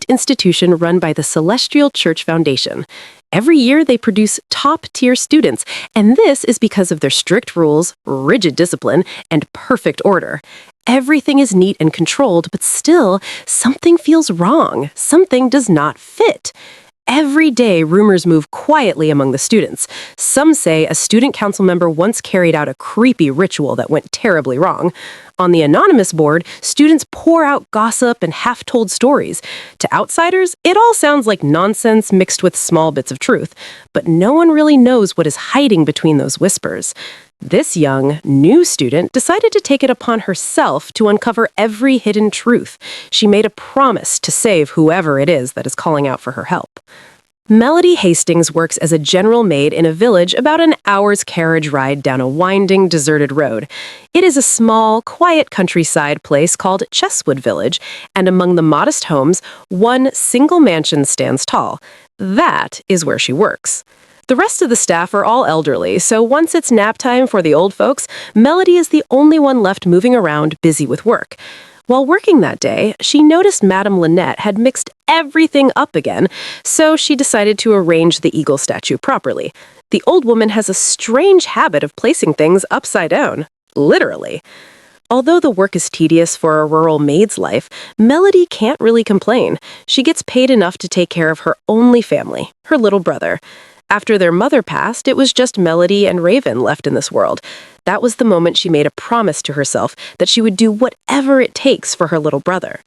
institution run by the Celestial Church Foundation. Every year, they produce top-tier students, and this is because of their strict rules, rigid discipline, and perfect order. Everything is neat and controlled, but still, something feels wrong. Something does not fit. Every day, rumors move quietly among the students. Some say a student council member once carried out a creepy ritual that went terribly wrong. On the anonymous board, students pour out gossip and half-told stories. To outsiders, it all sounds like nonsense mixed with small bits of truth, but no one really knows what is hiding between those whispers. This young, new student decided to take it upon herself to uncover every hidden truth. She made a promise to save whoever it is that is calling out for her help. Melody Hastings works as a general maid in a village about an hour's carriage ride down a winding, deserted road. It is a small, quiet countryside place called Chesswood Village, and among the modest homes, one single mansion stands tall. That is where she works. The rest of the staff are all elderly, so once it's nap time for the old folks, Melody is the only one left moving around, busy with work. While working that day, she noticed Madame Lynette had mixed everything up again, so she decided to arrange the eagle statue properly. The old woman has a strange habit of placing things upside down, literally. Although the work is tedious for a rural maid's life, Melody can't really complain. She gets paid enough to take care of her only family, her little brother. After their mother passed, it was just Melody and Raven left in this world. That was the moment she made a promise to herself that she would do whatever it takes for her little brother.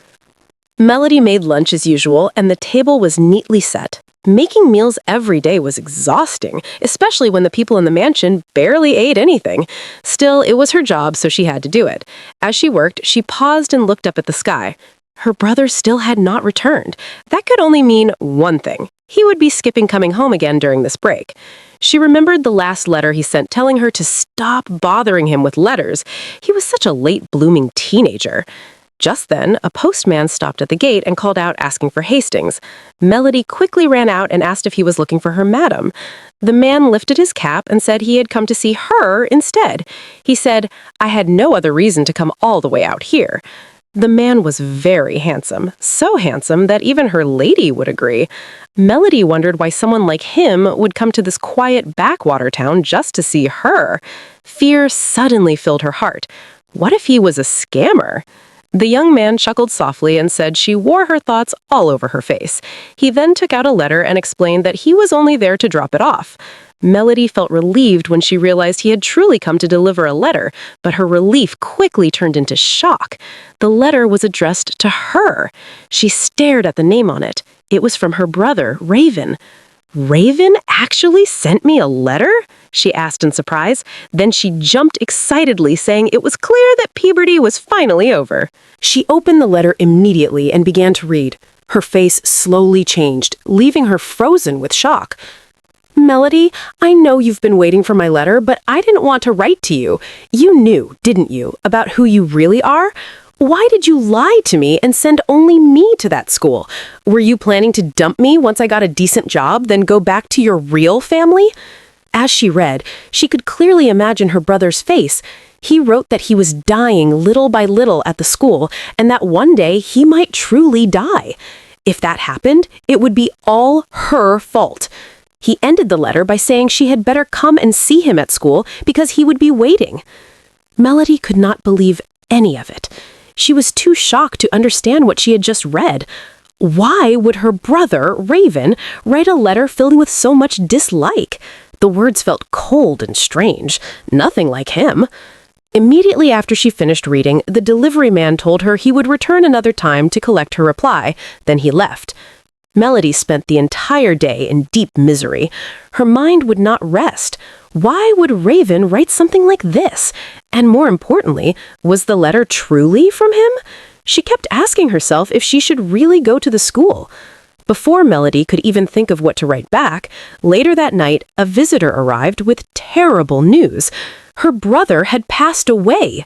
Melody made lunch as usual, and the table was neatly set. Making meals every day was exhausting, especially when the people in the mansion barely ate anything. Still, it was her job, so she had to do it. As she worked, she paused and looked up at the sky. Her brother still had not returned. That could only mean one thing. He would be skipping coming home again during this break. She remembered the last letter he sent telling her to stop bothering him with letters. He was such a late-blooming teenager. Just then, a postman stopped at the gate and called out asking for Hastings. Melody quickly ran out and asked if he was looking for her madam. The man lifted his cap and said he had come to see her instead. He said, "I had no other reason to come all the way out here." The man was very handsome, so handsome that even her lady would agree. Melody wondered why someone like him would come to this quiet backwater town just to see her. Fear suddenly filled her heart. What if he was a scammer? The young man chuckled softly and said she wore her thoughts all over her face. He then took out a letter and explained that he was only there to drop it off. Melody felt relieved when she realized he had truly come to deliver a letter, but her relief quickly turned into shock. The letter was addressed to her. She stared at the name on it. It was from her brother, Raven. "Raven actually sent me a letter?" she asked in surprise. Then she jumped excitedly, saying it was clear that puberty was finally over. She opened the letter immediately and began to read. Her face slowly changed, leaving her frozen with shock. "Melody, I know you've been waiting for my letter, but I didn't want to write to you. You knew, didn't you, about who you really are? Why did you lie to me and send only me to that school? Were you planning to dump me once I got a decent job, then go back to your real family?" As she read, she could clearly imagine her brother's face. He wrote that he was dying little by little at the school, and that one day he might truly die. If that happened, it would be all her fault. He ended the letter by saying she had better come and see him at school because he would be waiting. Melody could not believe any of it. She was too shocked to understand what she had just read. Why would her brother, Raven, write a letter filled with so much dislike? The words felt cold and strange, nothing like him. Immediately after she finished reading, the delivery man told her he would return another time to collect her reply. Then he left. Melody spent the entire day in deep misery. Her mind would not rest. Why would Raven write something like this? And more importantly, was the letter truly from him? She kept asking herself if she should really go to the school. Before Melody could even think of what to write back, later that night, a visitor arrived with terrible news. Her brother had passed away.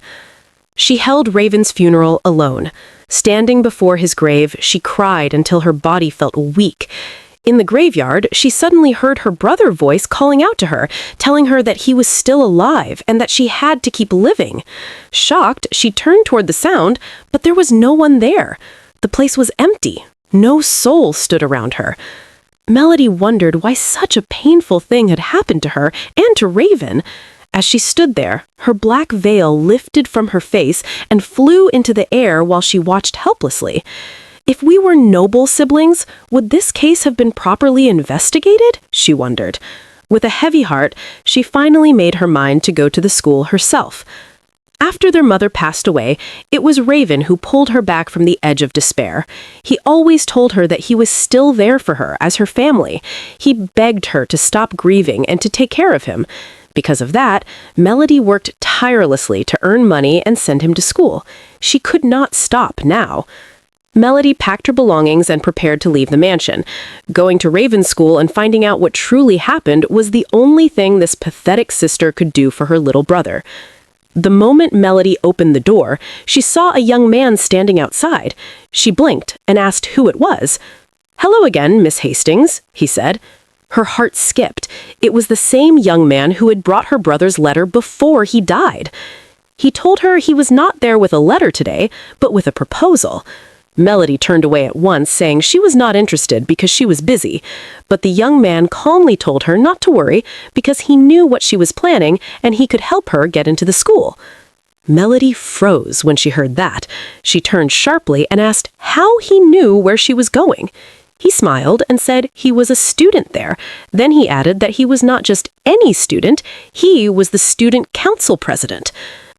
She held Raven's funeral alone. Standing before his grave, she cried until her body felt weak. In the graveyard, she suddenly heard her brother's voice calling out to her, telling her that he was still alive and that she had to keep living. Shocked, she turned toward the sound, but there was no one there. The place was empty. No soul stood around her. Melody wondered why such a painful thing had happened to her and to Raven. As she stood there, her black veil lifted from her face and flew into the air while she watched helplessly. If we were noble siblings, would this case have been properly investigated? She wondered. With a heavy heart, she finally made her mind to go to the school herself. After their mother passed away, it was Raven who pulled her back from the edge of despair. He always told her that he was still there for her as her family. He begged her to stop grieving and to take care of him. Because of that, Melody worked tirelessly to earn money and send him to school. She could not stop now. Melody packed her belongings and prepared to leave the mansion. Going to Raven's school and finding out what truly happened was the only thing this pathetic sister could do for her little brother. The moment Melody opened the door, she saw a young man standing outside. She blinked and asked who it was. "Hello again, Miss Hastings," he said. Her heart skipped. It was the same young man who had brought her brother's letter before he died. He told her he was not there with a letter today, but with a proposal. Melody turned away at once, saying she was not interested because she was busy. But the young man calmly told her not to worry because he knew what she was planning and he could help her get into the school. Melody froze when she heard that. She turned sharply and asked how he knew where she was going. He smiled and said he was a student there. Then he added that he was not just any student, he was the student council president.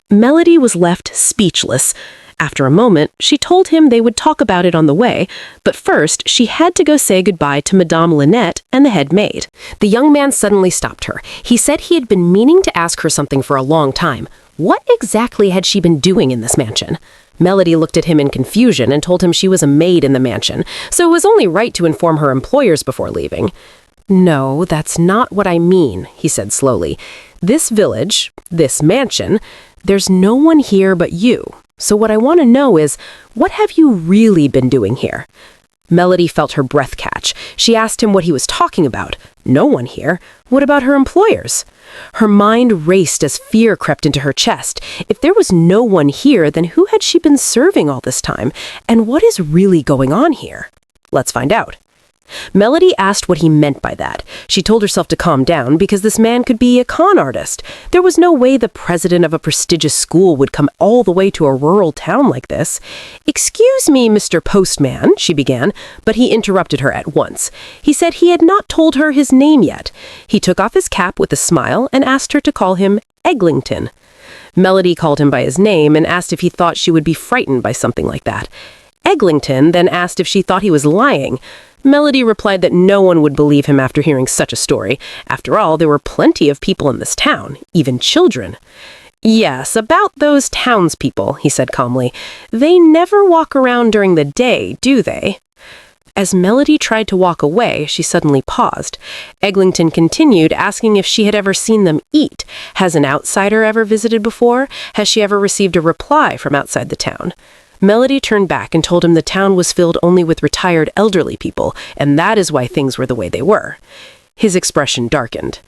Melody was left speechless. After a moment, she told him they would talk about it on the way, but first she had to go say goodbye to Madame Lynette and the head maid. The young man suddenly stopped her. He said he had been meaning to ask her something for a long time. What exactly had she been doing in this mansion? Melody looked at him in confusion and told him she was a maid in the mansion, so it was only right to inform her employers before leaving. "No, that's not what I mean," he said slowly. "This village, this mansion, there's no one here but you. So what I want to know is, what have you really been doing here?" Melody felt her breath catch. She asked him what he was talking about. No one here. What about her employers? Her mind raced as fear crept into her chest. If there was no one here, then who had she been serving all this time? And what is really going on here? Let's find out. Melody asked what he meant by that. She told herself to calm down because this man could be a con artist. There was no way the president of a prestigious school would come all the way to a rural town like this. "Excuse me, Mr. Postman," she began, but he interrupted her at once. He said he had not told her his name yet. He took off his cap with a smile and asked her to call him Eglinton. Melody called him by his name and asked if he thought she would be frightened by something like that. Eglinton then asked if she thought he was lying. Melody replied that no one would believe him after hearing such a story. After all, there were plenty of people in this town, even children. "Yes, about those townspeople," he said calmly. "They never walk around during the day, do they?" As Melody tried to walk away, she suddenly paused. Eglinton continued, asking if she had ever seen them eat. Has an outsider ever visited before? Has she ever received a reply from outside the town? Melody turned back and told him the town was filled only with retired elderly people, and that is why things were the way they were. His expression darkened.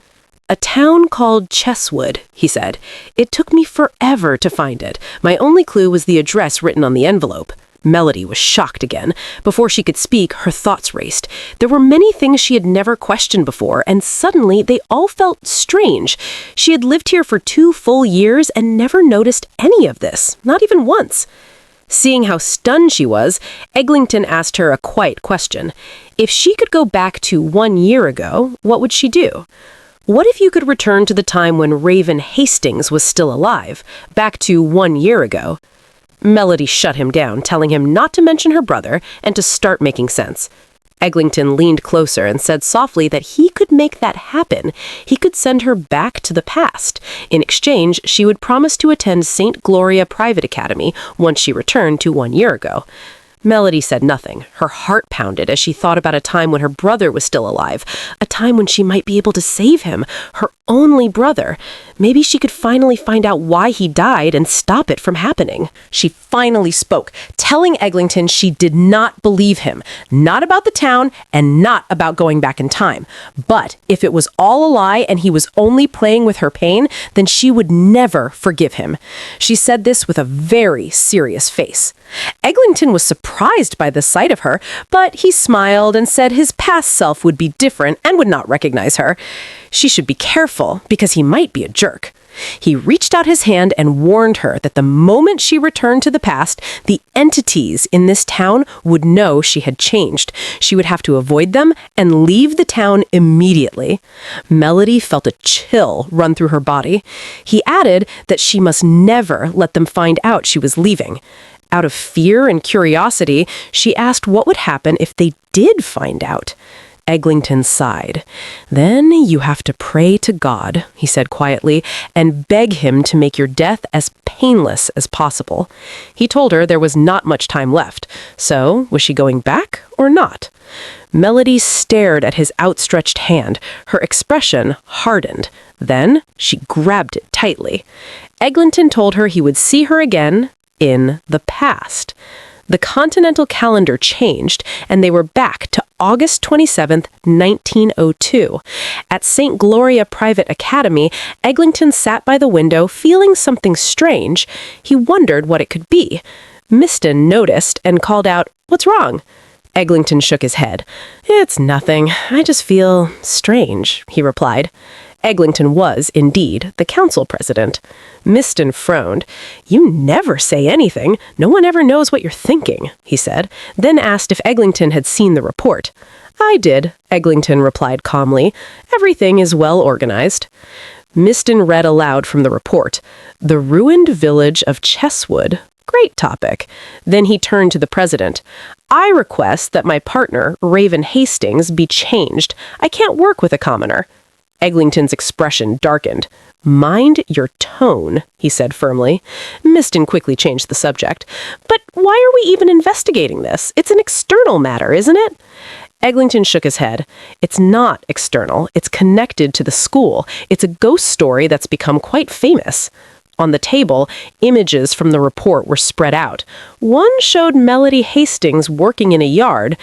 "A town called Chesswood," he said. "It took me forever to find it. My only clue was the address written on the envelope." Melody was shocked again. Before she could speak, her thoughts raced. There were many things she had never questioned before, and suddenly they all felt strange. She had lived here for 2 full years and never noticed any of this, not even once. Seeing how stunned she was, Eglinton asked her a quiet question. If she could go back to 1 year ago, what would she do? What if you could return to the time when Raven Hastings was still alive, back to 1 year ago? Melody shut him down, telling him not to mention her brother and to start making sense. Eglinton leaned closer and said softly that he could make that happen. He could send her back to the past. In exchange, she would promise to attend St. Gloria Private Academy once she returned to 1 year ago. Melody said nothing. Her heart pounded as she thought about a time when her brother was still alive, a time when she might be able to save him, her only brother. Maybe she could finally find out why he died and stop it from happening. She finally spoke, telling Eglinton she did not believe him, not about the town and not about going back in time. But if it was all a lie and he was only playing with her pain, then she would never forgive him. She said this with a very serious face. Eglinton was surprised surprised by the sight of her, but he smiled and said his past self would be different and would not recognize her. She should be careful because he might be a jerk. He reached out his hand and warned her that the moment she returned to the past, the entities in this town would know she had changed. She would have to avoid them and leave the town immediately. Melody felt a chill run through her body. He added that she must never let them find out she was leaving. Out of fear and curiosity, she asked what would happen if they did find out. Eglinton sighed. "Then you have to pray to God," he said quietly, "and beg him to make your death as painless as possible." He told her there was not much time left, so was she going back or not? Melody stared at his outstretched hand. Her expression hardened. Then she grabbed it tightly. Eglinton told her he would see her again in the past. The continental calendar changed, and they were back to August 27th, 1902. At St. Gloria Private Academy, Eglinton sat by the window feeling something strange. He wondered what it could be. Miston noticed and called out, "What's wrong?" Eglinton shook his head. "It's nothing. I just feel strange," he replied. Eglinton was, indeed, the council president. Miston frowned. "You never say anything. No one ever knows what you're thinking," he said, then asked if Eglinton had seen the report. "I did," Eglinton replied calmly. "Everything is well organized." Miston read aloud from the report. "The ruined village of Chesswood. Great topic." Then he turned to the president. "I request that my partner, Raven Hastings, be changed. I can't work with a commoner." Eglinton's expression darkened. "Mind your tone," he said firmly. Miston quickly changed the subject. "But why are we even investigating this? It's an external matter, isn't it?" Eglinton shook his head. "It's not external. It's connected to the school. It's a ghost story that's become quite famous." On the table, images from the report were spread out. One showed Melody Hastings working in a yard.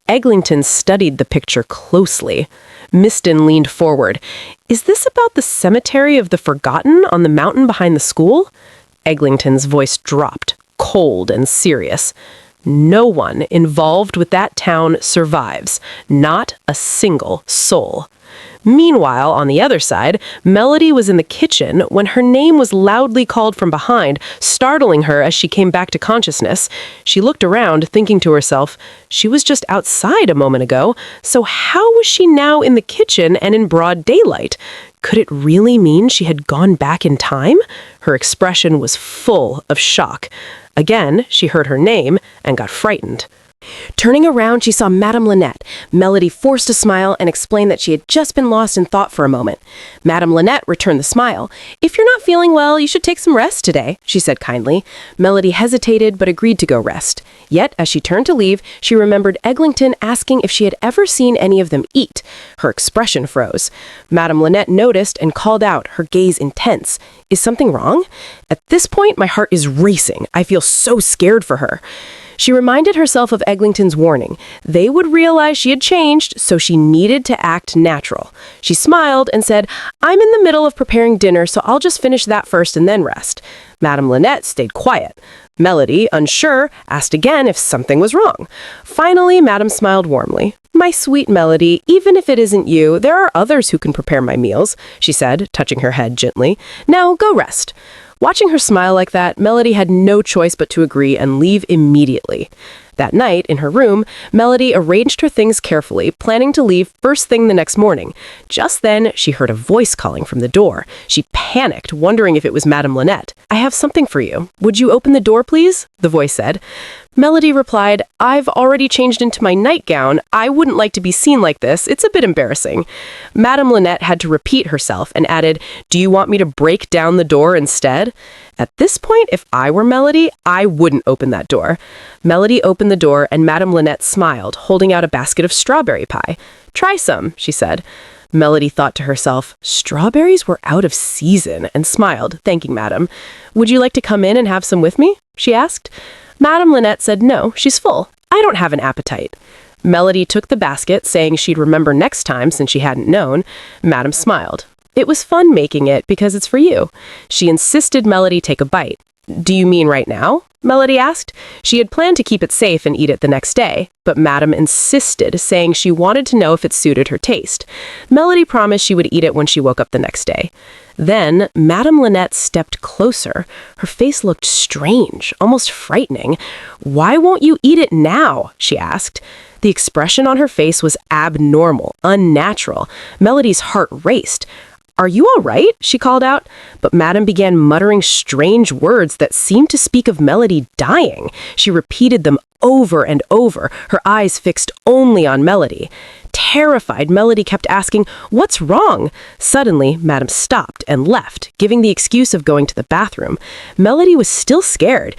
Eglinton studied the picture closely. Miston leaned forward. "Is this about the cemetery of the forgotten on the mountain behind the school?" Eglinton's voice dropped, cold and serious. "No one involved with that town survives. Not a single soul." Meanwhile, on the other side, Melody was in the kitchen when her name was loudly called from behind, startling her as she came back to consciousness. She looked around, thinking to herself, she was just outside a moment ago, so how was she now in the kitchen and in broad daylight? Could it really mean she had gone back in time? Her expression was full of shock. Again, she heard her name and got frightened. Turning around, she saw Madame Lynette. Melody forced a smile and explained that she had just been lost in thought for a moment. Madame Lynette returned the smile. "If you're not feeling well, you should take some rest today," she said kindly. Melody hesitated but agreed to go rest. Yet, as she turned to leave, she remembered Eglinton asking if she had ever seen any of them eat. Her expression froze. Madame Lynette noticed and called out, her gaze intense. "Is something wrong? At this point, my heart is racing. I feel so scared for her." She reminded herself of Eglinton's warning. They would realize she had changed, so she needed to act natural. She smiled and said, "I'm in the middle of preparing dinner, so I'll just finish that first and then rest." Madame Lynette stayed quiet. Melody, unsure, asked again if something was wrong. Finally, Madame smiled warmly. "My sweet Melody, even if it isn't you, there are others who can prepare my meals," she said, touching her head gently. "Now go rest." Watching her smile like that, Melody had no choice but to agree and leave immediately. That night, in her room, Melody arranged her things carefully, planning to leave first thing the next morning. Just then, she heard a voice calling from the door. She panicked, wondering if it was Madame Lynette. "I have something for you. Would you open the door, please?" the voice said. Melody replied, "I've already changed into my nightgown. I wouldn't like to be seen like this. It's a bit embarrassing." Madame Lynette had to repeat herself and added, "Do you want me to break down the door instead?" At this point, if I were Melody, I wouldn't open that door. Melody opened the door and Madame Lynette smiled, holding out a basket of strawberry pie. "Try some," she said. Melody thought to herself, strawberries were out of season, and smiled, thanking Madame. "Would you like to come in and have some with me?" she asked. Madame Lynette said no, she's full. "I don't have an appetite." Melody took the basket, saying she'd remember next time since she hadn't known. Madame smiled. "It was fun making it because it's for you." She insisted Melody take a bite. Do you mean right now? Melody asked. She had planned to keep it safe and eat it the next day, but Madame insisted, saying she wanted to know if it suited her taste. Melody promised she would eat it when she woke up the next day. Then, Madame Lynette stepped closer. Her face looked strange, almost frightening. "Why won't you eat it now?" she asked. The expression on her face was abnormal, unnatural. Melody's heart raced. "Are you all right?" she called out. But Madame began muttering strange words that seemed to speak of Melody dying. She repeated them over and over, her eyes fixed only on Melody. Terrified, Melody kept asking, "What's wrong?" Suddenly, Madame stopped and left, giving the excuse of going to the bathroom. Melody was still scared.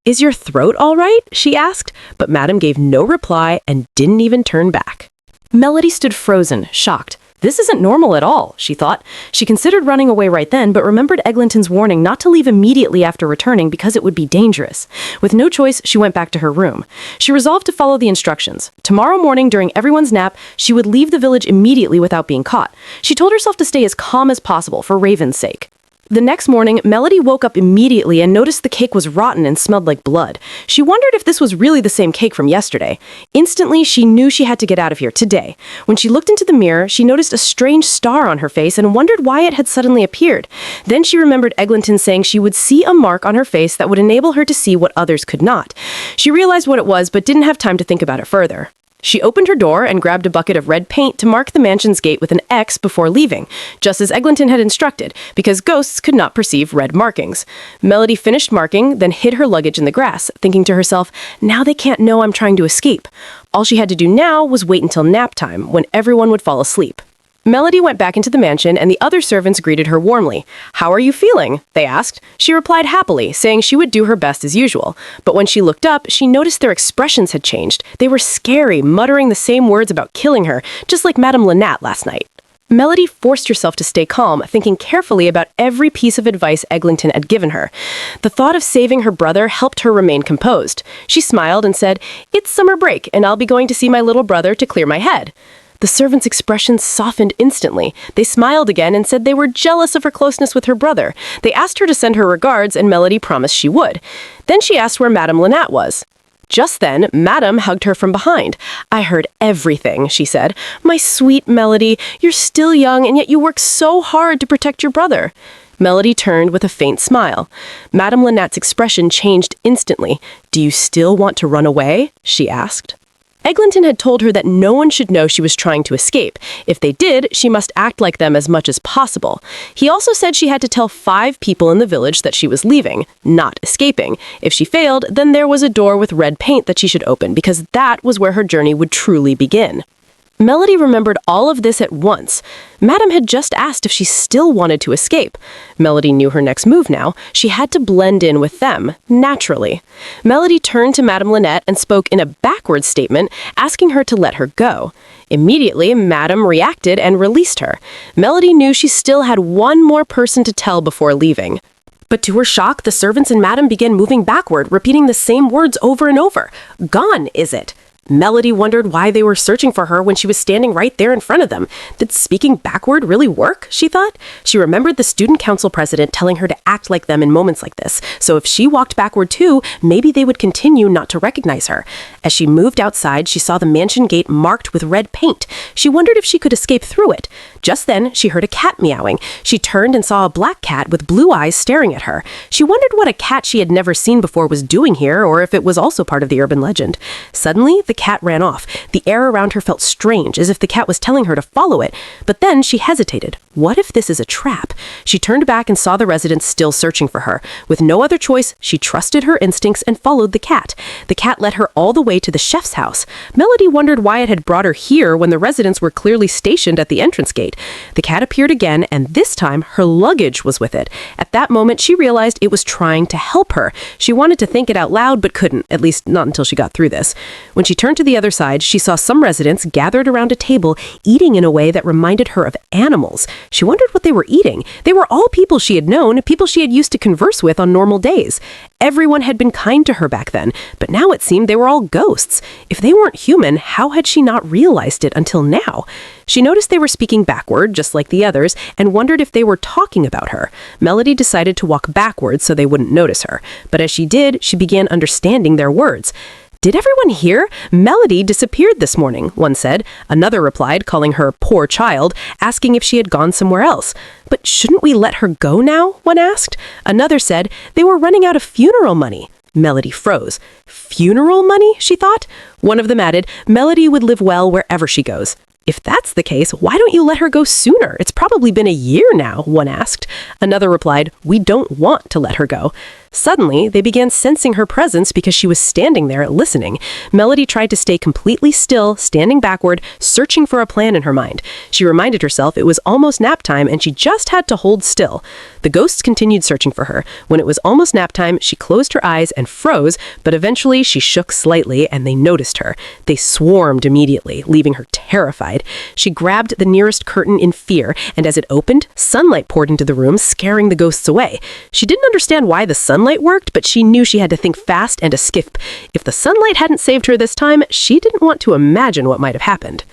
"Is your throat all right?" she asked, but Madame gave no reply and didn't even turn back. Melody stood frozen, shocked. This isn't normal at all, she thought. She considered running away right then, but remembered Eglinton's warning not to leave immediately after returning because it would be dangerous. With no choice, she went back to her room. She resolved to follow the instructions. Tomorrow morning, during everyone's nap, she would leave the village immediately without being caught. She told herself to stay as calm as possible for Raven's sake. The next morning, Melody woke up immediately and noticed the cake was rotten and smelled like blood. She wondered if this was really the same cake from yesterday. Instantly, she knew she had to get out of here today. When she looked into the mirror, she noticed a strange star on her face and wondered why it had suddenly appeared. Then she remembered Eglinton saying she would see a mark on her face that would enable her to see what others could not. She realized what it was, but didn't have time to think about it further. She opened her door and grabbed a bucket of red paint to mark the mansion's gate with an X before leaving, just as Eglinton had instructed, because ghosts could not perceive red markings. Melody finished marking, then hid her luggage in the grass, thinking to herself, "Now they can't know I'm trying to escape." All she had to do now was wait until nap time, when everyone would fall asleep. Melody went back into the mansion, and the other servants greeted her warmly. "How are you feeling?" they asked. She replied happily, saying she would do her best as usual. But when she looked up, she noticed their expressions had changed. They were scary, muttering the same words about killing her, just like Madame Lynette last night. Melody forced herself to stay calm, thinking carefully about every piece of advice Eglinton had given her. The thought of saving her brother helped her remain composed. She smiled and said, "It's summer break, and I'll be going to see my little brother to clear my head." The servants' expressions softened instantly. They smiled again and said they were jealous of her closeness with her brother. They asked her to send her regards, and Melody promised she would. Then she asked where Madame Lynette was. Just then, Madame hugged her from behind. "I heard everything," she said. "My sweet Melody, you're still young, and yet you work so hard to protect your brother." Melody turned with a faint smile. Madame Lynette's expression changed instantly. "Do you still want to run away?" she asked. Eglinton had told her that no one should know she was trying to escape. If they did, she must act like them as much as possible. He also said she had to tell 5 people in the village that she was leaving, not escaping. If she failed, then there was a door with red paint that she should open, because that was where her journey would truly begin. Melody remembered all of this at once. Madame had just asked if she still wanted to escape. Melody knew her next move now. She had to blend in with them, naturally. Melody turned to Madame Lynette and spoke in a backward statement, asking her to let her go. Immediately, Madame reacted and released her. Melody knew she still had one more person to tell before leaving. But to her shock, the servants and Madame began moving backward, repeating the same words over and over. "Gone, is it?" Melody wondered why they were searching for her when she was standing right there in front of them. Did speaking backward really work, she thought? She remembered the student council president telling her to act like them in moments like this. So if she walked backward too, maybe they would continue not to recognize her. As she moved outside, she saw the mansion gate marked with red paint. She wondered if she could escape through it. Just then, she heard a cat meowing. She turned and saw a black cat with blue eyes staring at her. She wondered what a cat she had never seen before was doing here, or if it was also part of the urban legend. Suddenly, the cat ran off. The air around her felt strange, as if the cat was telling her to follow it. But then she hesitated. What if this is a trap? She turned back and saw the residents still searching for her. With no other choice, she trusted her instincts and followed the cat. The cat led her all the way to the chef's house. Melody wondered why it had brought her here when the residents were clearly stationed at the entrance gate. The cat appeared again, and this time her luggage was with it. At that moment, she realized it was trying to help her. She wanted to think it out loud, but couldn't, at least not until she got through this. When she turned to the other side, she saw some residents gathered around a table, eating in a way that reminded her of animals. She wondered what they were eating. They were all people she had known, people she had used to converse with on normal days. Everyone had been kind to her back then, but now it seemed they were all ghosts. If they weren't human, how had she not realized it until now? She noticed they were speaking backward, just like the others, and wondered if they were talking about her. Melody decided to walk backwards so they wouldn't notice her, but as she did, she began understanding their words. "Did everyone hear? Melody disappeared this morning," one said. Another replied, calling her poor child, asking if she had gone somewhere else. "But shouldn't we let her go now?" one asked. Another said, "They were running out of funeral money." Melody froze. "Funeral money?" she thought. One of them added, "Melody would live well wherever she goes." "If that's the case, why don't you let her go sooner? It's probably been a year now," one asked. Another replied, "We don't want to let her go." Suddenly, they began sensing her presence because she was standing there listening. Melody tried to stay completely still, standing backward, searching for a plan in her mind. She reminded herself it was almost nap time and she just had to hold still. The ghosts continued searching for her. When it was almost nap time, she closed her eyes and froze, but eventually she shook slightly and they noticed her. They swarmed immediately, leaving her terrified. She grabbed the nearest curtain in fear, and as it opened, sunlight poured into the room, scaring the ghosts away. She didn't understand why the sunlight worked, but she knew she had to think fast and escape. If the sunlight hadn't saved her this time, she didn't want to imagine what might have happened.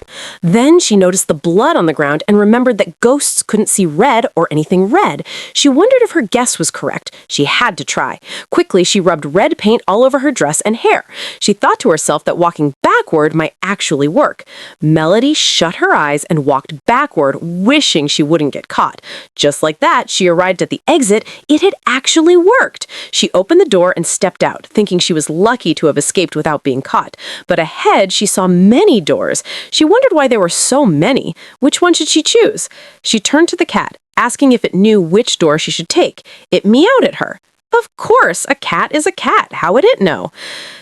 Then she noticed the blood on the ground and remembered that ghosts couldn't see red or anything red. She wondered if her guess was correct. She had to try. Quickly, she rubbed red paint all over her dress and hair. She thought to herself that walking backward might actually work. Melody shut her eyes and walked backward, wishing she wouldn't get caught. Just like that, she arrived at the exit. It had actually worked. She opened the door and stepped out, thinking she was lucky to have escaped without being caught. But ahead, she saw many doors. She wondered why there were so many. Which one should she choose? She turned to the cat, asking if it knew which door she should take. It meowed at her. Of course, a cat is a cat. How would it know?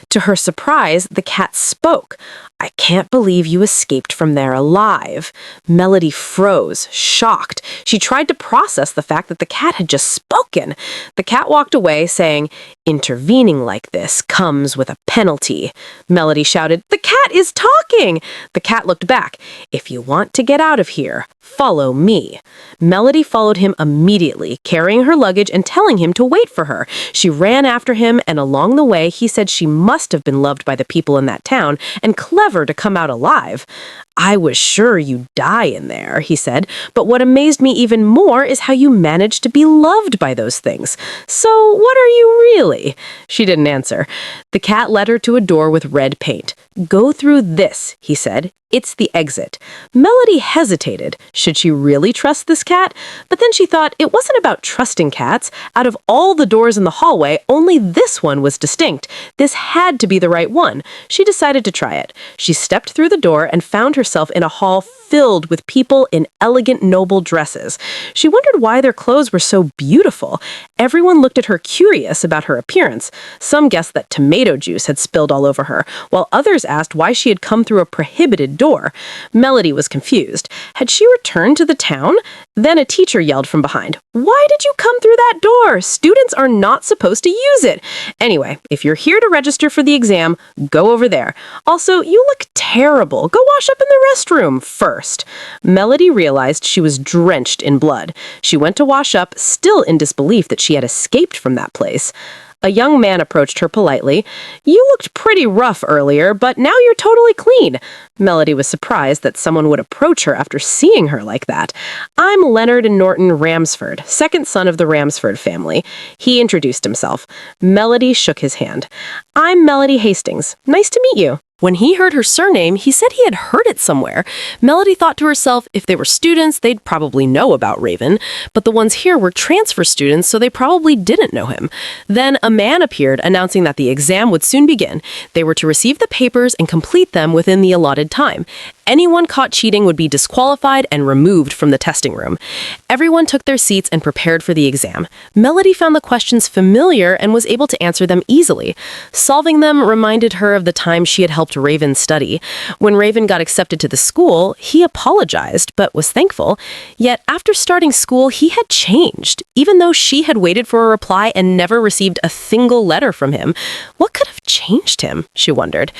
To her surprise, the cat spoke. "I can't believe you escaped from there alive." Melody froze, shocked. She tried to process the fact that the cat had just spoken. The cat walked away, saying, "Intervening like this comes with a penalty." Melody shouted, "The cat is talking!" The cat looked back. "If you want to get out of here, follow me." Melody followed him immediately, carrying her luggage and telling him to wait for her. She ran after him, and along the way, he said she must have been loved by the people in that town and clever to come out alive. "I was sure you'd die in there," he said, "but what amazed me even more is how you managed to be loved by those things. So what are you really?" She didn't answer. The cat led her to a door with red paint. "Go through this," he said. "It's the exit." Melody hesitated. Should she really trust this cat? But then she thought it wasn't about trusting cats. Out of all the doors in the hallway, only this one was distinct. This had to be the right one. She decided to try it. She stepped through the door and found herself in a hall filled with people in elegant, noble dresses. She wondered why their clothes were so beautiful. Everyone looked at her curious about her appearance. Some guessed that tomato juice had spilled all over her, while others asked why she had come through a prohibited door. Melody was confused. Had she returned to the town? Then a teacher yelled from behind, "Why did you come through that door? Students are not supposed to use it. Anyway, if you're here to register for the exam, go over there. Also, you look terrible. Go wash up in the restroom first." Melody realized she was drenched in blood. She went to wash up, still in disbelief that she had escaped from that place. A young man approached her politely. "You looked pretty rough earlier, but now you're totally clean." Melody was surprised that someone would approach her after seeing her like that. "I'm Leonard and Norton Ramsford, second son of the Ramsford family." He introduced himself. Melody shook his hand. "I'm Melody Hastings. Nice to meet you." When he heard her surname, he said he had heard it somewhere. Melody thought to herself, if they were students, they'd probably know about Raven, but the ones here were transfer students, so they probably didn't know him. Then a man appeared, announcing that the exam would soon begin. They were to receive the papers and complete them within the allotted time. Anyone caught cheating would be disqualified and removed from the testing room. Everyone took their seats and prepared for the exam. Melody found the questions familiar and was able to answer them easily. Solving them reminded her of the time she had helped Raven study. When Raven got accepted to the school, he apologized, but was thankful. Yet after starting school, he had changed. Even though she had waited for a reply and never received a single letter from him, what could have changed him, she wondered.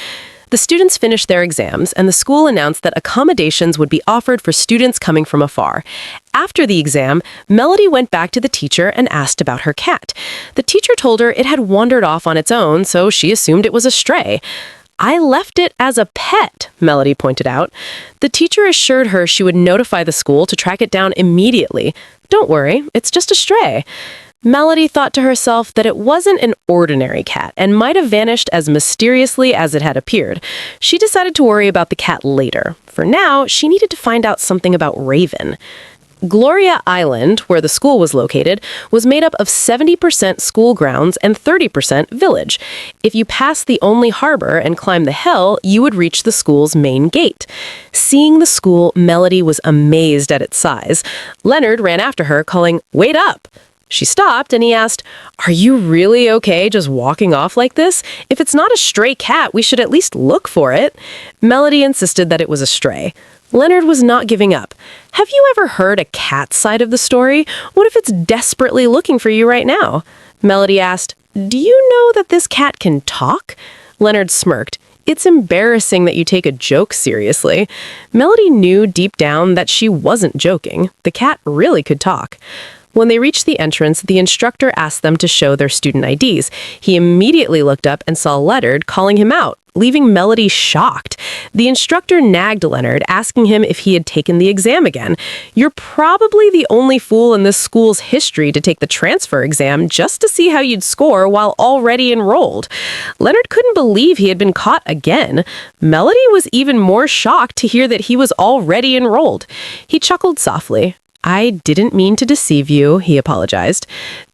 The students finished their exams, and the school announced that accommodations would be offered for students coming from afar. After the exam, Melody went back to the teacher and asked about her cat. The teacher told her it had wandered off on its own, so she assumed it was a stray. "I left it as a pet," Melody pointed out. The teacher assured her she would notify the school to track it down immediately. "Don't worry, it's just a stray." Melody thought to herself that it wasn't an ordinary cat and might have vanished as mysteriously as it had appeared. She decided to worry about the cat later. For now, she needed to find out something about Raven. Gloria Island, where the school was located, was made up of 70% school grounds and 30% village. If you passed the only harbor and climbed the hill, you would reach the school's main gate. Seeing the school, Melody was amazed at its size. Leonard ran after her, calling, "Wait up!" She stopped and he asked, "Are you really okay just walking off like this? If it's not a stray cat, we should at least look for it." Melody insisted that it was a stray. Leonard was not giving up. "Have you ever heard a cat side of the story? What if it's desperately looking for you right now?" Melody asked, "Do you know that this cat can talk?" Leonard smirked. "It's embarrassing that you take a joke seriously." Melody knew deep down that she wasn't joking. The cat really could talk. When they reached the entrance, the instructor asked them to show their student IDs. He immediately looked up and saw Leonard, calling him out, leaving Melody shocked. The instructor nagged Leonard, asking him if he had taken the exam again. "You're probably the only fool in this school's history to take the transfer exam just to see how you'd score while already enrolled." Leonard couldn't believe he had been caught again. Melody was even more shocked to hear that he was already enrolled. He chuckled softly. "I didn't mean to deceive you," he apologized.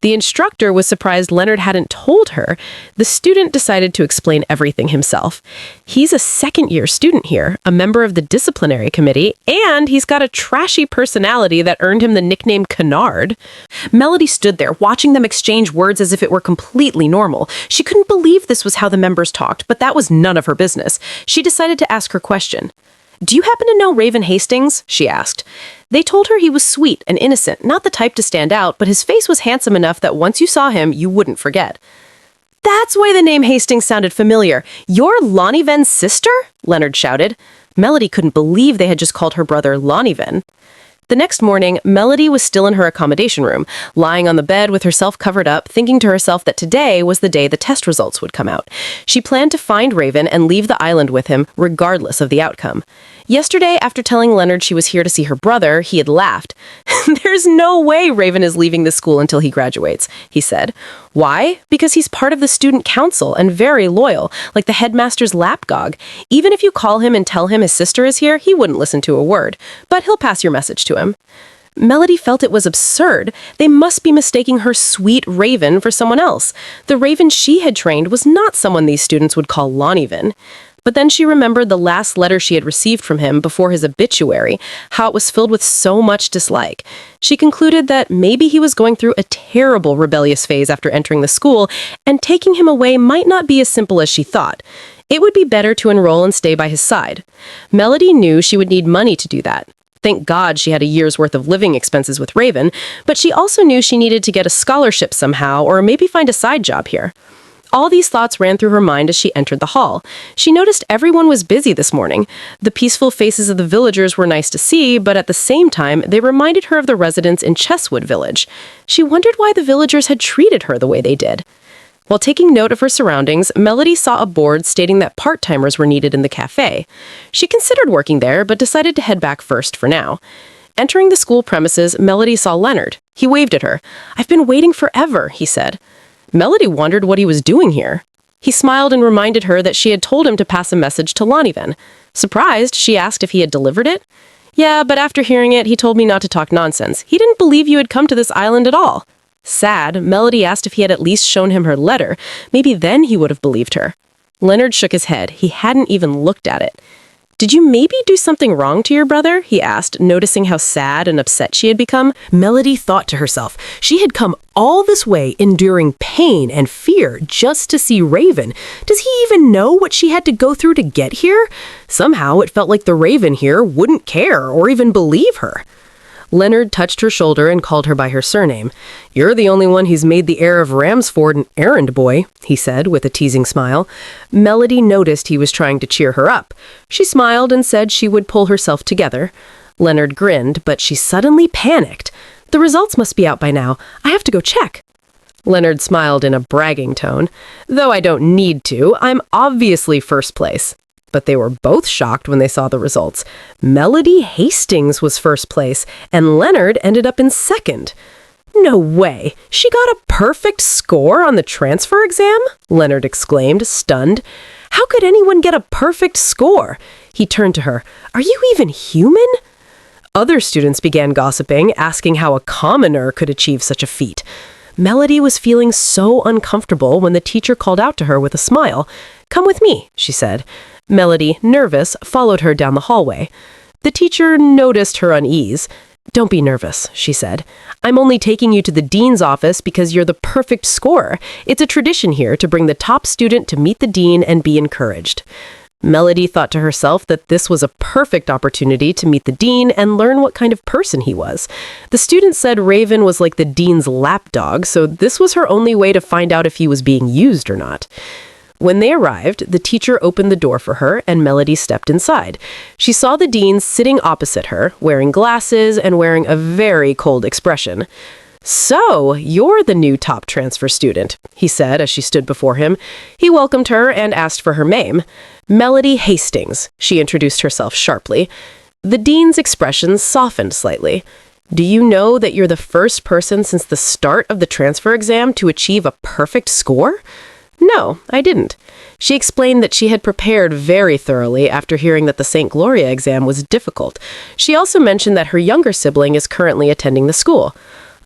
The instructor was surprised Leonard hadn't told her. The student decided to explain everything himself. He's a second-year student here, a member of the disciplinary committee, and he's got a trashy personality that earned him the nickname Canard. Melody stood there, watching them exchange words as if it were completely normal. She couldn't believe this was how the members talked, but that was none of her business. She decided to ask her question. "Do you happen to know Raven Hastings?" she asked. They told her he was sweet and innocent, not the type to stand out, but his face was handsome enough that once you saw him, you wouldn't forget. "That's why the name Hastings sounded familiar. You're Lonnie Ven's sister?" Leonard shouted. Melody couldn't believe they had just called her brother Lonnie Ven. The next morning, Melody was still in her accommodation room, lying on the bed with herself covered up, thinking to herself that today was the day the test results would come out. She planned to find Raven and leave the island with him, regardless of the outcome. Yesterday, after telling Leonard she was here to see her brother, he had laughed. "There's no way Raven is leaving this school until he graduates," he said. "Why? Because he's part of the student council and very loyal, like the headmaster's lapdog. Even if you call him and tell him his sister is here, he wouldn't listen to a word. But he'll pass your message to him." Melody felt it was absurd. They must be mistaking her sweet Raven for someone else. The Raven she had trained was not someone these students would call Lonnie Ven. But then she remembered the last letter she had received from him before his obituary, how it was filled with so much dislike. She concluded that maybe he was going through a terrible rebellious phase after entering the school, and taking him away might not be as simple as she thought. It would be better to enroll and stay by his side. Melody knew she would need money to do that. Thank God she had a year's worth of living expenses with Raven, but she also knew she needed to get a scholarship somehow or maybe find a side job here. All these thoughts ran through her mind as she entered the hall. She noticed everyone was busy this morning. The peaceful faces of the villagers were nice to see, but at the same time, they reminded her of the residents in Chesswood village. She wondered why the villagers had treated her the way they did. While taking note of her surroundings, Melody saw a board stating that part-timers were needed in the cafe. She considered working there, but decided to head back first for now. Entering the school premises, Melody saw Leonard. He waved at her. "I've been waiting forever," he said. Melody wondered what he was doing here. He smiled and reminded her that she had told him to pass a message to Lonnie Ven. Surprised, she asked if he had delivered it. "Yeah, but after hearing it, he told me not to talk nonsense. He didn't believe you had come to this island at all." Sad, Melody asked if he had at least shown him her letter. Maybe then he would have believed her. Leonard shook his head. He hadn't even looked at it. "Did you maybe do something wrong to your brother?" he asked, noticing how sad and upset she had become. Melody thought to herself, she had come all this way enduring pain and fear just to see Raven. Does he even know what she had to go through to get here? Somehow it felt like the Raven here wouldn't care or even believe her. Leonard touched her shoulder and called her by her surname. "You're the only one who's made the heir of Ramsford an errand boy," he said with a teasing smile. Melody noticed he was trying to cheer her up. She smiled and said she would pull herself together. Leonard grinned, but she suddenly panicked. "The results must be out by now. I have to go check." Leonard smiled in a bragging tone. "Though I don't need to, I'm obviously first place." But they were both shocked when they saw the results. Melody Hastings was first place, and Leonard ended up in second. "No way! She got a perfect score on the transfer exam?" Leonard exclaimed, stunned. "How could anyone get a perfect score?" He turned to her. "Are you even human?" Other students began gossiping, asking how a commoner could achieve such a feat. Melody was feeling so uncomfortable when the teacher called out to her with a smile. "Come with me," she said. Melody, nervous, followed her down the hallway. The teacher noticed her unease. "Don't be nervous," she said. "I'm only taking you to the dean's office because you're the perfect scorer. It's a tradition here to bring the top student to meet the dean and be encouraged." Melody thought to herself that this was a perfect opportunity to meet the dean and learn what kind of person he was. The student said Raven was like the dean's lapdog, so this was her only way to find out if he was being used or not. When they arrived, the teacher opened the door for her and Melody stepped inside. She saw the dean sitting opposite her, wearing glasses and wearing a very cold expression. "So, you're the new top transfer student," he said as she stood before him. He welcomed her and asked for her name. "Melody Hastings," she introduced herself sharply. The dean's expression softened slightly. "Do you know that you're the first person since the start of the transfer exam to achieve a perfect score?" "No, I didn't." She explained that she had prepared very thoroughly after hearing that the St. Gloria exam was difficult. She also mentioned that her younger sibling is currently attending the school.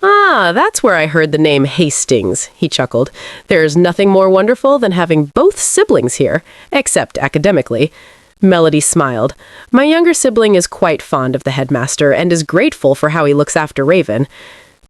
"Ah, that's where I heard the name Hastings," he chuckled. "There's nothing more wonderful than having both siblings here, except academically." Melody smiled. "My younger sibling is quite fond of the headmaster and is grateful for how he looks after Raven."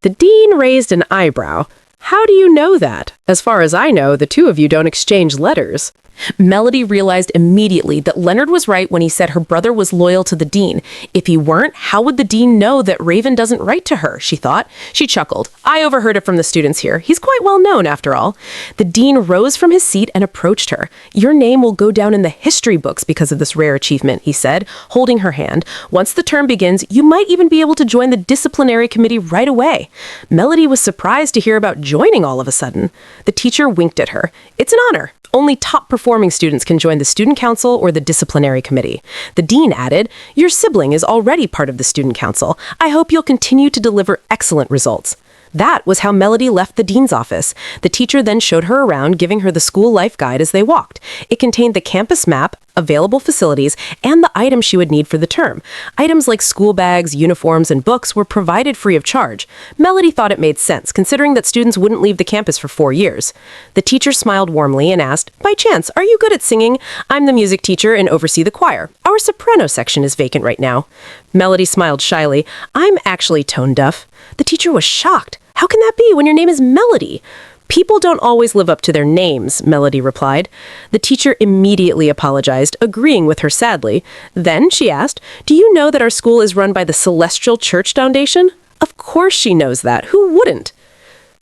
The dean raised an eyebrow. "How do you know that? As far as I know, the two of you don't exchange letters." Melody realized immediately that Leonard was right when he said her brother was loyal to the dean. If he weren't, how would the dean know that Raven doesn't write to her, she thought. She chuckled. "I overheard it from the students here. He's quite well known, after all." The dean rose from his seat and approached her. "Your name will go down in the history books because of this rare achievement," he said, holding her hand. "Once the term begins, you might even be able to join the disciplinary committee right away." Melody was surprised to hear about joining all of a sudden. The teacher winked at her. "It's an honor. Only top-performing students can join the student council or the disciplinary committee." The dean added, "Your sibling is already part of the student council. I hope you'll continue to deliver excellent results." That was how Melody left the dean's office. The teacher then showed her around, giving her the school life guide as they walked. It contained the campus map, available facilities, and the items she would need for the term. Items like school bags, uniforms, and books were provided free of charge. Melody thought it made sense, considering that students wouldn't leave the campus for 4 years. The teacher smiled warmly and asked, "By chance, are you good at singing? I'm the music teacher and oversee the choir. Our soprano section is vacant right now." Melody smiled shyly. "I'm actually tone deaf." The teacher was shocked. "How can that be when your name is Melody?" "People don't always live up to their names," Melody replied. The teacher immediately apologized, agreeing with her sadly. Then she asked, "Do you know that our school is run by the Celestial Church Foundation?" Of course she knows that. Who wouldn't?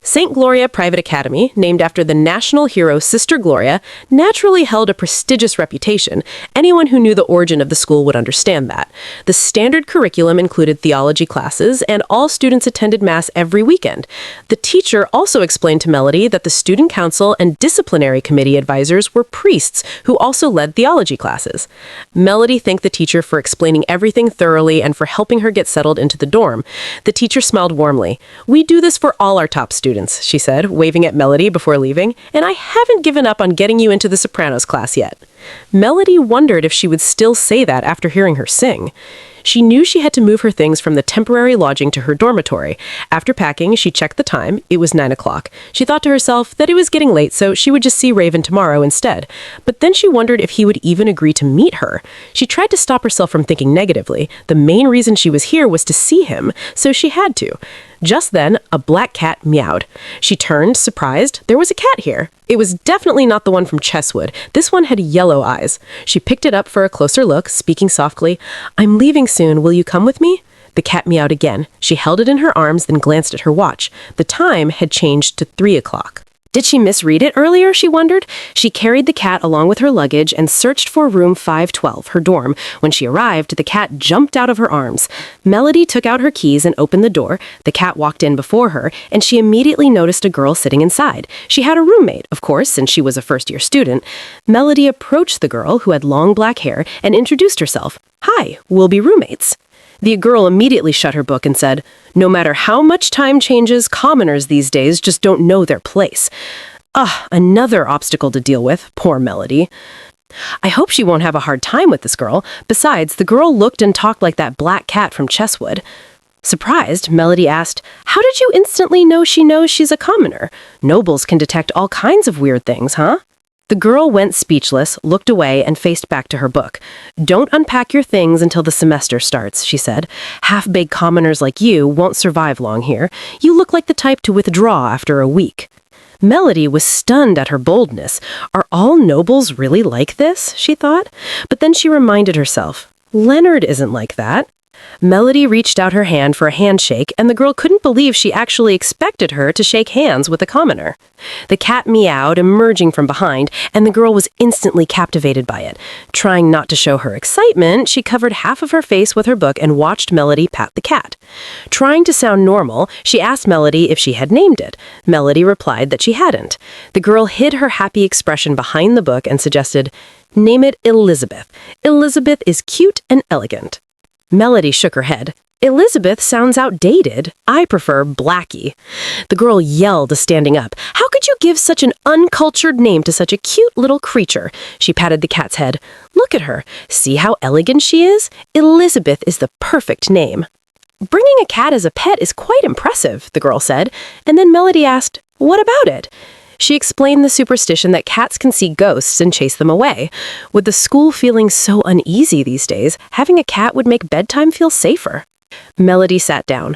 St. Gloria Private Academy, named after the national hero Sister Gloria, naturally held a prestigious reputation. Anyone who knew the origin of the school would understand that. The standard curriculum included theology classes, and all students attended Mass every weekend. The teacher also explained to Melody that the student council and disciplinary committee advisors were priests who also led theology classes. Melody thanked the teacher for explaining everything thoroughly and for helping her get settled into the dorm. The teacher smiled warmly. "We do this for all our top students," she said, waving at Melody before leaving, "and I haven't given up on getting you into the sopranos class yet." Melody wondered if she would still say that after hearing her sing. She knew she had to move her things from the temporary lodging to her dormitory. After packing, she checked the time. It was 9 o'clock. She thought to herself that it was getting late, so she would just see Raven tomorrow instead. But then she wondered if he would even agree to meet her. She tried to stop herself from thinking negatively. The main reason she was here was to see him, so she had to. Just then, a black cat meowed. She turned, surprised. There was a cat here. It was definitely not the one from Chesswood. This one had yellow eyes. She picked it up for a closer look, speaking softly. "I'm leaving soon. Will you come with me?" The cat meowed again. She held it in her arms, then glanced at her watch. The time had changed to 3 o'clock. Did she misread it earlier, she wondered? She carried the cat along with her luggage and searched for room 512, her dorm. When she arrived, the cat jumped out of her arms. Melody took out her keys and opened the door. The cat walked in before her, and she immediately noticed a girl sitting inside. She had a roommate, of course, since she was a first-year student. Melody approached the girl, who had long black hair, and introduced herself. "Hi, we'll be roommates." The girl immediately shut her book and said, "No matter how much time changes, commoners these days just don't know their place." Another obstacle to deal with, poor Melody. I hope she won't have a hard time with this girl. Besides, the girl looked and talked like that black cat from Chesswood. Surprised, Melody asked, "How did you instantly know she knows she's a commoner? Nobles can detect all kinds of weird things, huh?" The girl went speechless, looked away, and faced back to her book. "Don't unpack your things until the semester starts," she said. "Half-baked commoners like you won't survive long here. You look like the type to withdraw after a week." Melody was stunned at her boldness. Are all nobles really like this, she thought? But then she reminded herself, Leonard isn't like that. Melody reached out her hand for a handshake, and the girl couldn't believe she actually expected her to shake hands with a commoner. The cat meowed, emerging from behind, and the girl was instantly captivated by it. Trying not to show her excitement, she covered half of her face with her book and watched Melody pat the cat. Trying to sound normal, she asked Melody if she had named it. Melody replied that she hadn't. The girl hid her happy expression behind the book and suggested, "Name it Elizabeth. Elizabeth is cute and elegant." Melody shook her head. "Elizabeth sounds outdated. I prefer Blackie." The girl yelled, standing up. "How could you give such an uncultured name to such a cute little creature?" She patted the cat's head. "Look at her. See how elegant she is? Elizabeth is the perfect name." "Bringing a cat as a pet is quite impressive," the girl said. And then Melody asked, "What about it?" She explained the superstition that cats can see ghosts and chase them away. With the school feeling so uneasy these days, having a cat would make bedtime feel safer. Melody sat down.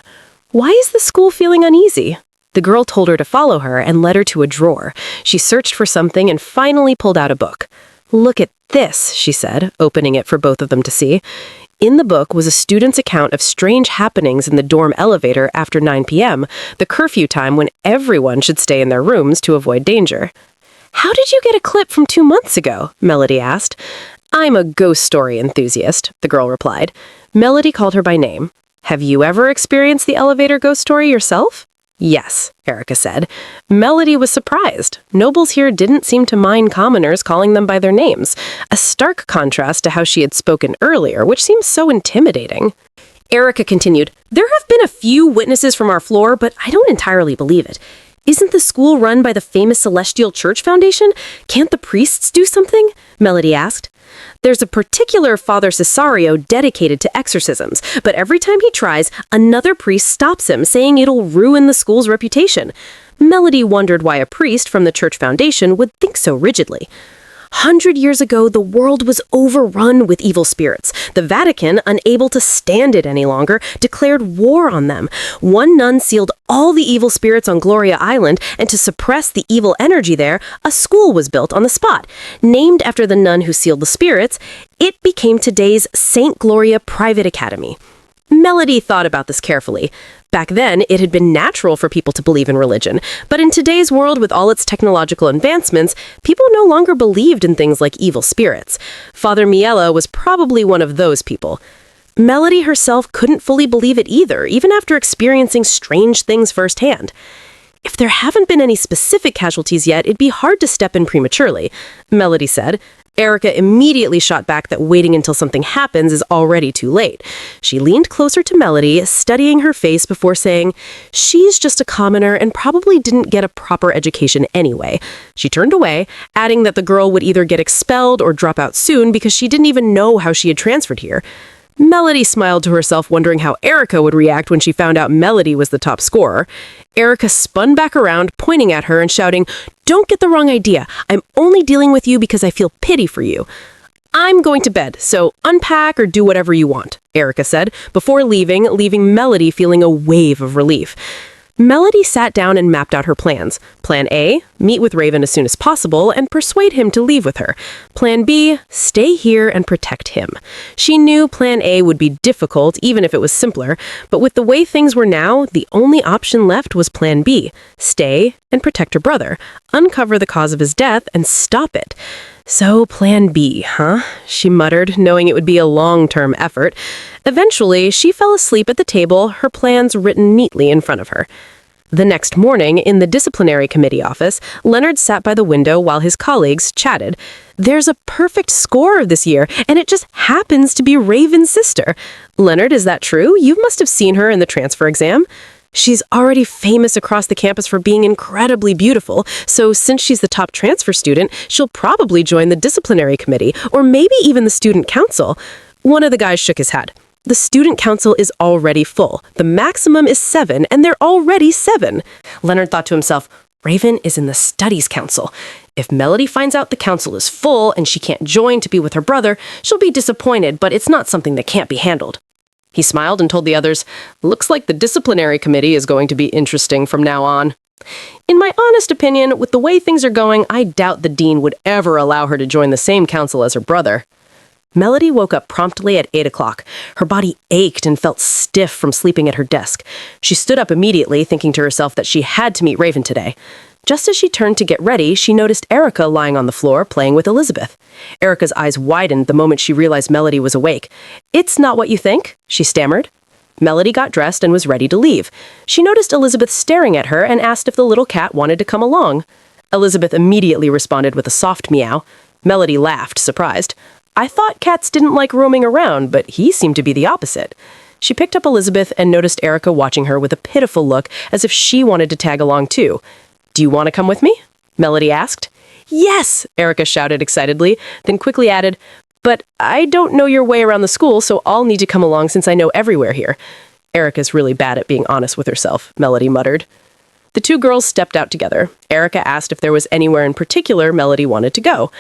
"Why is the school feeling uneasy?" The girl told her to follow her and led her to a drawer. She searched for something and finally pulled out a book. "Look at this," she said, opening it for both of them to see. In the book was a student's account of strange happenings in the dorm elevator after 9 p.m., the curfew time when everyone should stay in their rooms to avoid danger. "How did you get a clip from 2 months ago?" Melody asked. "I'm a ghost story enthusiast," the girl replied. Melody called her by name. "Have you ever experienced the elevator ghost story yourself?" "Yes," Erica said. Melody was surprised. Nobles here didn't seem to mind commoners calling them by their names, a stark contrast to how she had spoken earlier, which seems so intimidating. Erica continued, "There have been a few witnesses from our floor, but I don't entirely believe it. Isn't the school run by the famous Celestial Church Foundation? Can't the priests do something?" Melody asked. "There's a particular Father Cesario dedicated to exorcisms, but every time he tries, another priest stops him, saying it'll ruin the school's reputation." Melody wondered why a priest from the Church Foundation would think so rigidly. 100 years ago, the world was overrun with evil spirits. The Vatican, unable to stand it any longer, declared war on them. One nun sealed all the evil spirits on Gloria Island, and to suppress the evil energy there, a school was built on the spot. Named after the nun who sealed the spirits, it became today's St. Gloria Private Academy. Melody thought about this carefully. Back then, it had been natural for people to believe in religion, but in today's world with all its technological advancements, people no longer believed in things like evil spirits. Father Miela was probably one of those people. Melody herself couldn't fully believe it either, even after experiencing strange things firsthand. If there haven't been any specific casualties yet, it'd be hard to step in prematurely, Melody said. Erica immediately shot back that waiting until something happens is already too late. She leaned closer to Melody, studying her face before saying, "She's just a commoner and probably didn't get a proper education anyway." She turned away, adding that the girl would either get expelled or drop out soon because she didn't even know how she had transferred here. Melody smiled to herself, wondering how Erica would react when she found out Melody was the top scorer. Erica spun back around, pointing at her and shouting, "Don't get the wrong idea. I'm only dealing with you because I feel pity for you." "I'm going to bed, so unpack or do whatever you want," Erica said, before leaving Melody feeling a wave of relief. Melody sat down and mapped out her plans. Plan A, meet with Raven as soon as possible and persuade him to leave with her. Plan B, stay here and protect him. She knew Plan A would be difficult, even if it was simpler, but with the way things were now, the only option left was Plan B, stay and protect her brother, uncover the cause of his death, and stop it. So Plan B, huh? She muttered, knowing it would be a long-term effort. Eventually, she fell asleep at the table, her plans written neatly in front of her. The next morning, in the disciplinary committee office, Leonard sat by the window while his colleagues chatted. There's a perfect score this year, and it just happens to be Raven's sister. Leonard, is that true? You must have seen her in the transfer exam. She's already famous across the campus for being incredibly beautiful, so since she's the top transfer student, she'll probably join the disciplinary committee, or maybe even the student council. One of the guys shook his head. The student council is already full. The maximum is 7, and they're already 7. Leonard thought to himself, Raven is in the studies council. If Melody finds out the council is full and she can't join to be with her brother, she'll be disappointed, but it's not something that can't be handled. He smiled and told the others, looks like the disciplinary committee is going to be interesting from now on. In my honest opinion, with the way things are going, I doubt the dean would ever allow her to join the same council as her brother. Melody woke up promptly at 8 o'clock. Her body ached and felt stiff from sleeping at her desk. She stood up immediately, thinking to herself that she had to meet Raven today. Just as she turned to get ready, she noticed Erica lying on the floor playing with Elizabeth. Erica's eyes widened the moment she realized Melody was awake. It's not what you think, she stammered. Melody got dressed and was ready to leave. She noticed Elizabeth staring at her and asked if the little cat wanted to come along. Elizabeth immediately responded with a soft meow. Melody laughed, surprised. I thought cats didn't like roaming around, but he seemed to be the opposite. She picked up Elizabeth and noticed Erica watching her with a pitiful look, as if she wanted to tag along too. Do you want to come with me? Melody asked. Yes, Erica shouted excitedly, then quickly added, but I don't know your way around the school, so I'll need to come along since I know everywhere here. Erica's really bad at being honest with herself, Melody muttered. The two girls stepped out together. Erica asked if there was anywhere in particular Melody wanted to go.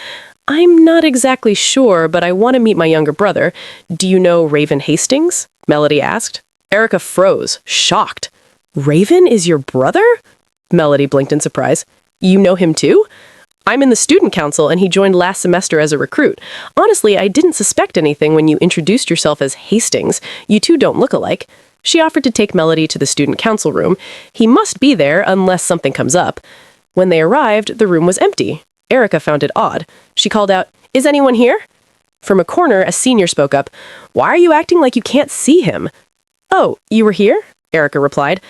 I'm not exactly sure, but I want to meet my younger brother. Do you know Raven Hastings? Melody asked. Erica froze, shocked. Raven is your brother? Melody blinked in surprise. You know him too? I'm in the student council and he joined last semester as a recruit. Honestly, I didn't suspect anything when you introduced yourself as Hastings. You two don't look alike. She offered to take Melody to the student council room. He must be there unless something comes up. When they arrived, the room was empty. Erica found it odd. She called out, Is anyone here? From a corner, a senior spoke up. Why are you acting like you can't see him? Oh, you were here? Erica replied.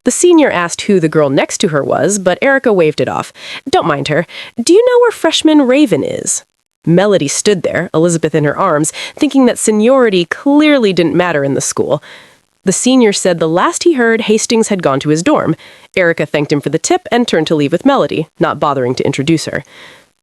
The senior asked who the girl next to her was, but Erica waved it off. Don't mind her. Do you know where freshman Raven is? Melody stood there, Elizabeth in her arms, thinking that seniority clearly didn't matter in the school. The senior said the last he heard, Hastings had gone to his dorm. Erica thanked him for the tip and turned to leave with Melody, not bothering to introduce her.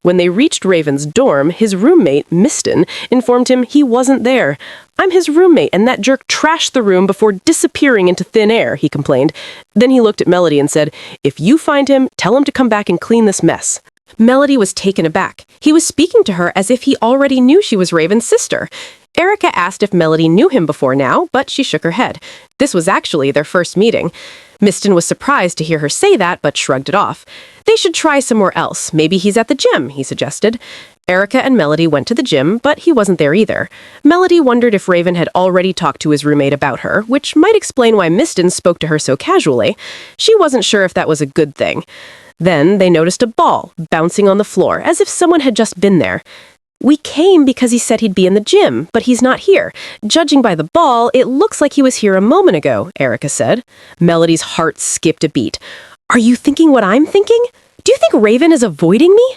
When they reached Raven's dorm, his roommate, Miston, informed him he wasn't there. I'm his roommate, and that jerk trashed the room before disappearing into thin air, he complained. Then he looked at Melody and said, If you find him, tell him to come back and clean this mess. Melody was taken aback. He was speaking to her as if he already knew she was Raven's sister. Erica asked if Melody knew him before now, but she shook her head. This was actually their first meeting. Miston was surprised to hear her say that, but shrugged it off. They should try somewhere else. Maybe he's at the gym, he suggested. Erica and Melody went to the gym, but he wasn't there either. Melody wondered if Raven had already talked to his roommate about her, which might explain why Miston spoke to her so casually. She wasn't sure if that was a good thing. Then they noticed a ball bouncing on the floor, as if someone had just been there. We came because he said he'd be in the gym, but he's not here. Judging by the ball, it looks like he was here a moment ago, Erica said. Melody's heart skipped a beat. Are you thinking what I'm thinking? Do you think Raven is avoiding me?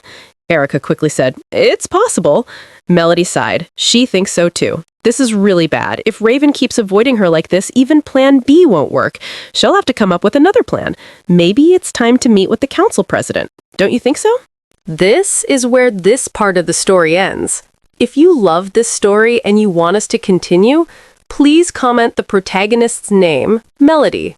Erica quickly said, It's possible. Melody sighed. She thinks so too. This is really bad. If Raven keeps avoiding her like this, even Plan B won't work. She'll have to come up with another plan. Maybe it's time to meet with the council president. Don't you think so? This is where this part of the story ends. If you love this story and you want us to continue, please comment the protagonist's name, Melody.